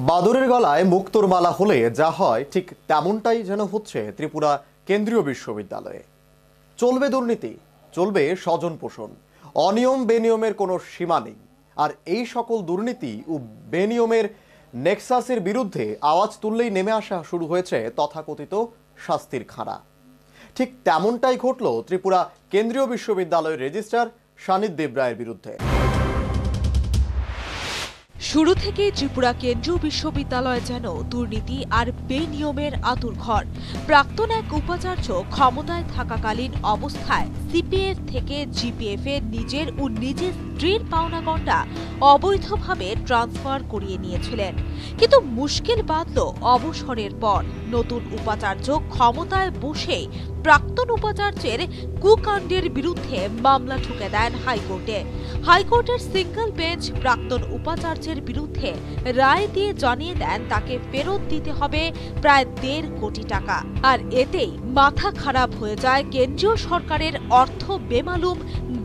বাদুড়ের গলায় মুক্তোর মালা হলে যা হয় ঠিক তেমনটাই যেন হচ্ছে ত্রিপুরা কেন্দ্রীয় বিশ্ববিদ্যালয়ে। চলবে দুর্নীতি, চলবে স্বজন পোষণ, অনিয়ম বেনিয়মের কোনো সীমা নেই। আর এই সকল দুর্নীতি ও বেনিয়মের নেক্সাসের বিরুদ্ধে আওয়াজ তুললেই নেমে আসা শুরু হয়েছে তথাকথিত শাস্তির খাড়া। ঠিক তেমনটাই ঘটল ত্রিপুরা কেন্দ্রীয় বিশ্ববিদ্যালয়ের রেজিস্ট্রার শানিত দেবরায়ের বিরুদ্ধে। শুরু থেকে ত্রিপুরা কেন্দ্রীয় বিশ্ববিদ্যালয় যেন দুর্নীতি আর বেনিয়মের আঁতুড়ঘর। প্রাক্তন এক উপাচার্য ক্ষমতায় থাকাকালীন অবস্থায় সিপিএফ থেকে জিপিএফ এ নিজের ও নিজের স্ত্রীর পাওনা গন্ডা অবৈধভাবে ট্রান্সফার করিয়ে নিয়েছিলেন। কিন্তু মুশকিল বাধল অবসরের পর। নতুন উপাচার্য ক্ষমতায় বসেই প্রাক্তন উপাচার্যের কুকাণ্ডের বিরুদ্ধে মামলা ঠুকে দেন হাইকোর্টে। হাইকোর্টের সিঙ্গল বেঞ্চ প্রাক্তন উপাচার্যের বিরুদ্ধে রায় দিয়ে জানিয়ে দেন তাকে ফেরত দিতে হবে প্রায় 1.5 কোটি টাকা। আর এতেই মাথা খারাপ হয়ে যায় কেন্দ্রীয় সরকারের অর্থ বেমালুম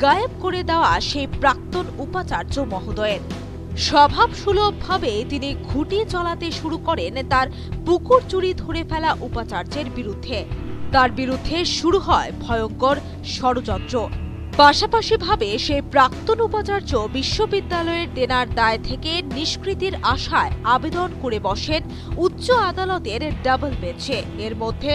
গায়েব করে দেওয়া সেই প্রাক্তন উপাচার্য মহোদয়ের। স্বভাবসুলভভাবে তিনি ঘুঁটি চলাতে শুরু করেন তার পুকুর চুরি ধরে ফেলা উপাচার্যের বিরুদ্ধে। তার বিরুদ্ধে শুরু হয় ভয়ঙ্কর ষড়যন্ত্র। পাশাপাশিভাবে সেই প্রাক্তন উপাচার্য বিশ্ববিদ্যালয়ের দেনার দায় থেকে নিষ্কৃতির আশায় আবেদন করে বসেন উচ্চ আদালতের ডাবল বেঞ্চে। এর মধ্যে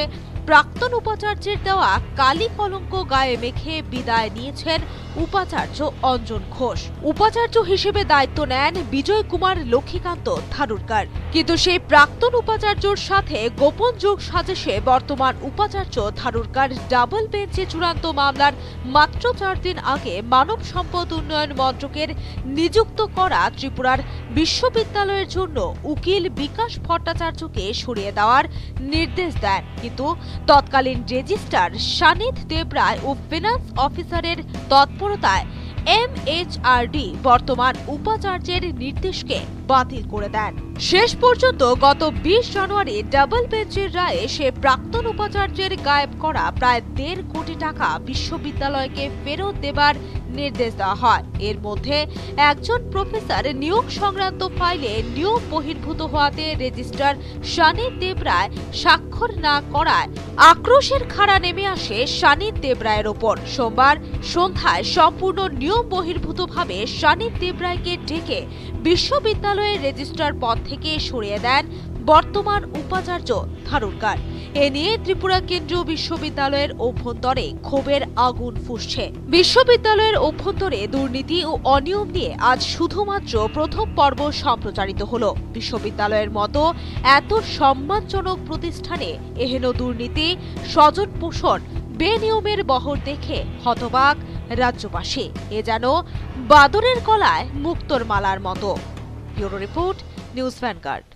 প্রাক্তন উপাচার্যের দেওয়া কালি কলঙ্ক গায়ে মেখে বিদায় নিয়েছেন উপাচার্য অঞ্জন ঘোষ। উপাচার্য হিসেবে দায়িত্ব নেন বিজয় কুমার লক্ষ্মীকান্ত থারুরকার। কিন্তু সেই প্রাক্তন উপাচার্যর সাথে গোপন যোগ সাজেশে বর্তমান উপাচার্য থারুরকার ডাবল বেঞ্চে চূড়ান্ত মামলার মাত্র 4 দিন আগে মানব সম্পদ উন্নয়ন মন্ত্রকের নিযুক্ত করা ত্রিপুরার বিশ্ববিদ্যালয়ের জন্য উকিল বিকাশ ভট্টাচার্যকে সরিয়ে দেওয়ার নির্দেশ দেন। কিন্তু তৎকালীন রেজিস্ট্রার শানিত দেবরায় ও ফিনান্স অফিসারের তৎপরতায় এমএইচআরডি বর্তমান উপাচার্যের নির্দেশকে বাতিল করে দেন। শেষ পর্যন্ত গত 20 জানুয়ারি ডাবল বেঞ্চের রায়ে সে প্রাক্তন উপাচার্যের গায়েব করা প্রায় 1.5 কোটি টাকা বিশ্ববিদ্যালয়কে ফেরত দেবার নির্দেশ দেওয়া হয়। এর মধ্যে একজন প্রফেসর নিয়োগ সংক্রান্ত ফাইলে নিয়ম বহির্ভূত হওয়াতে রেজিস্ট্রার শানিত দেবরায় স্বাক্ষর না করায় আক্রোশের খাড়া নেমে আসে শানিত দেবরায়ের ওপর। সোমবার সন্ধ্যায় সম্পূর্ণ নিয়ম বহির্ভূতভাবে শানিত দেবরায়কে ডেকে বিশ্ববিদ্যালয়ের রেজিস্ট্রার পদ থেকে সরিয়ে দেন বর্তমান উপাচার্য থারুরকার। এ নিয়ে ত্রিপুরা কেন্দ্রীয় বিশ্ববিদ্যালয়ের অভ্যন্তরে ক্ষোভের আগুন ফুঁসছে। বিশ্ববিদ্যালয়ের অভ্যন্তরে দুর্নীতি ও অনিয়ম নিয়ে আজ শুধুমাত্র প্রথম পর্ব সম্প্রচারিত হলো। বিশ্ববিদ্যালয়ের মতো এত সম্মানজনক প্রতিষ্ঠানে এহেন দুর্নীতি, স্বজন পোষণ, বেনিয়মের বহর দেখে হতবাক রাজ্যবাসী। এ যেন বাদুড়ের গলায় মুক্তোর মালার মতো। Bureau report, news vanguard.